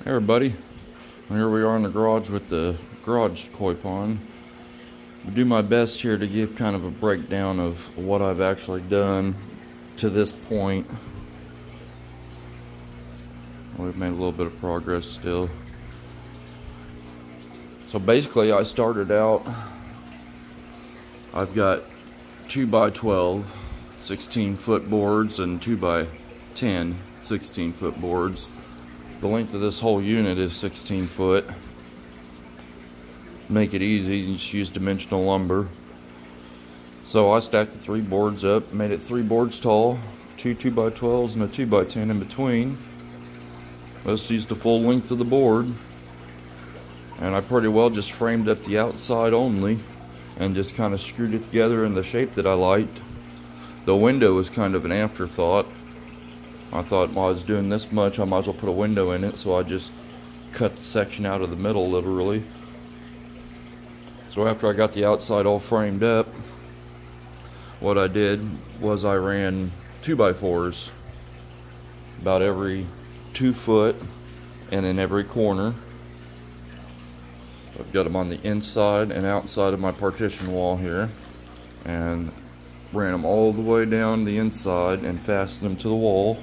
Hey everybody, here we are in the garage with the garage koi pond. I do my best here to give kind of a breakdown of what I've actually done to this point. We've made a little bit of progress still. So basically I started out, I've got 2x12 16-foot boards and 2x10 16-foot boards. The length of this whole unit is 16 foot. Make it easy, you just use dimensional lumber. So I stacked the 3 boards up, made it 3 boards tall, 2 2x12s and a 2x10 in between. Let's use the full length of the board. And I pretty well just framed up the outside only and just kind of screwed it together in the shape that I liked. The window was kind of an afterthought. I thought, while I was doing this much, I might as well put a window in it, so I just cut the section out of the middle literally. So after I got the outside all framed up, what I did was I ran 2x4s about every 2 foot and in every corner. I've got them on the inside and outside of my partition wall here, and ran them all the way down the inside and fastened them to the wall.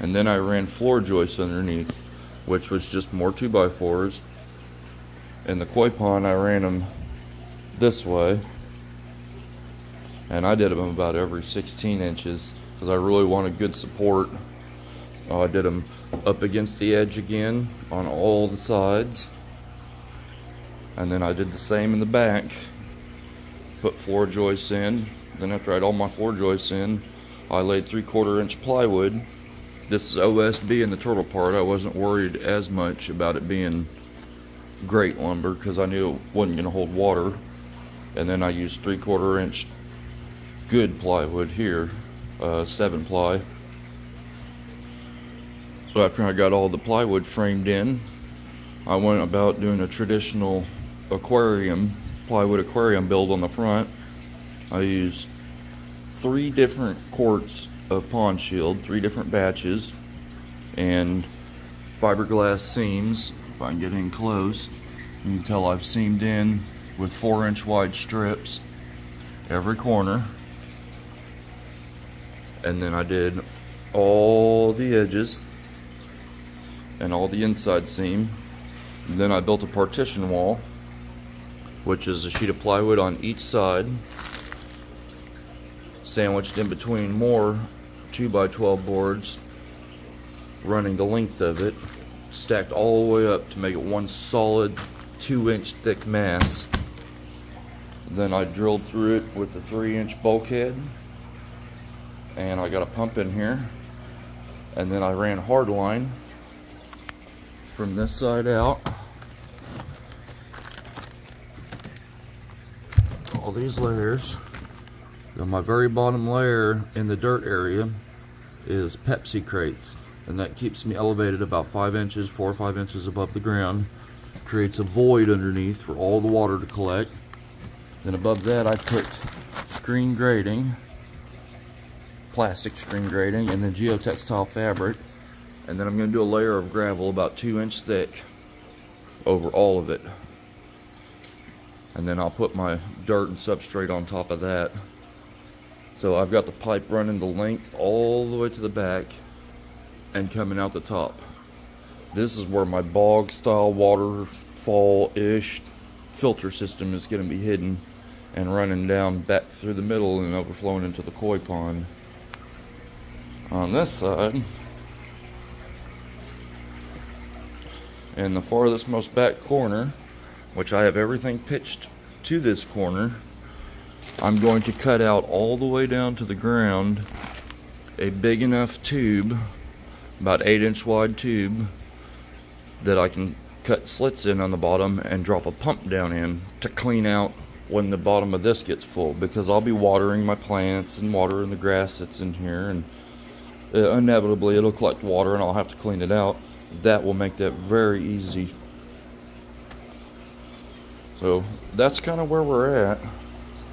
And then I ran floor joists underneath, which was just more 2x4s. In the koi pond, I ran them this way, and I did them about every 16 inches because I really wanted good support. I did them up against the edge again on all the sides, and then I did the same in the back. Put floor joists in. Then after I had all my floor joists in, I laid 3/4 inch plywood. This is OSB in the turtle part. I wasn't worried as much about it being great lumber because I knew it wasn't going to hold water. And then I used 3/4 inch good plywood here, 7 ply. So after I got all the plywood framed in, I went about doing a traditional aquarium, plywood aquarium build on the front. I used 3 different quarts of Pond Shield, 3 different batches, and fiberglass seams. If I can get in close, you can tell I've seamed in with 4-inch wide strips every corner. And then I did all the edges and all the inside seam. And then I built a partition wall, which is a sheet of plywood on each side, sandwiched in between more 2x12 boards, running the length of it, stacked all the way up to make it one solid 2-inch thick mass. Then I drilled through it with a 3-inch bulkhead, and I got a pump in here, and then I ran hardline from this side out. All these layers. Now my very bottom layer in the dirt area is Pepsi crates, and that keeps me elevated about 5 inches, 4 or 5 inches above the ground. Creates a void underneath for all the water to collect. Then above that I put screen grating, plastic screen grating, and then geotextile fabric. And then I'm going to do a layer of gravel about 2 inch thick over all of it. And then I'll put my dirt and substrate on top of that. So I've got the pipe running the length all the way to the back and coming out the top. This is where my bog style waterfall-ish filter system is going to be hidden and running down back through the middle and overflowing into the koi pond. On this side, in the farthest most back corner, which I have everything pitched to this corner, I'm going to cut out all the way down to the ground a big enough tube, about 8-inch wide tube, that I can cut slits in on the bottom and drop a pump down in to clean out when the bottom of this gets full, because I'll be watering my plants and watering the grass that's in here, and inevitably it'll collect water and I'll have to clean it out. That will make that very easy. So that's kind of where we're at.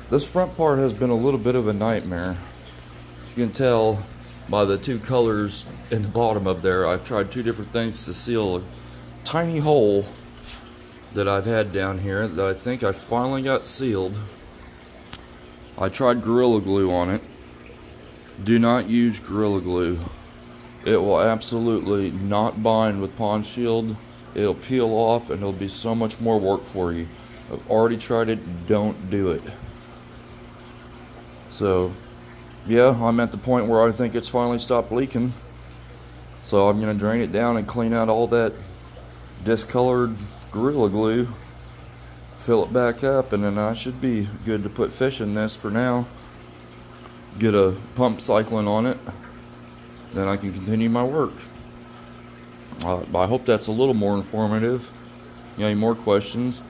This front part has been a little bit of a nightmare. You can tell by the two colors in the bottom of there. I've tried two different things to seal a tiny hole that I've had down here that I think I finally got sealed. I tried Gorilla Glue on it. Do not use Gorilla Glue. It will absolutely not bind with Pond Shield. It'll peel off and it'll be so much more work for you. I've already tried it. Don't do it. So yeah, I'm at the point where I think it's finally stopped leaking. So I'm going to drain it down and clean out all that discolored Gorilla Glue. Fill it back up, and then I should be good to put fish in this for now. Get a pump cycling on it. Then I can continue my work. I hope that's a little more informative. You know, any more questions,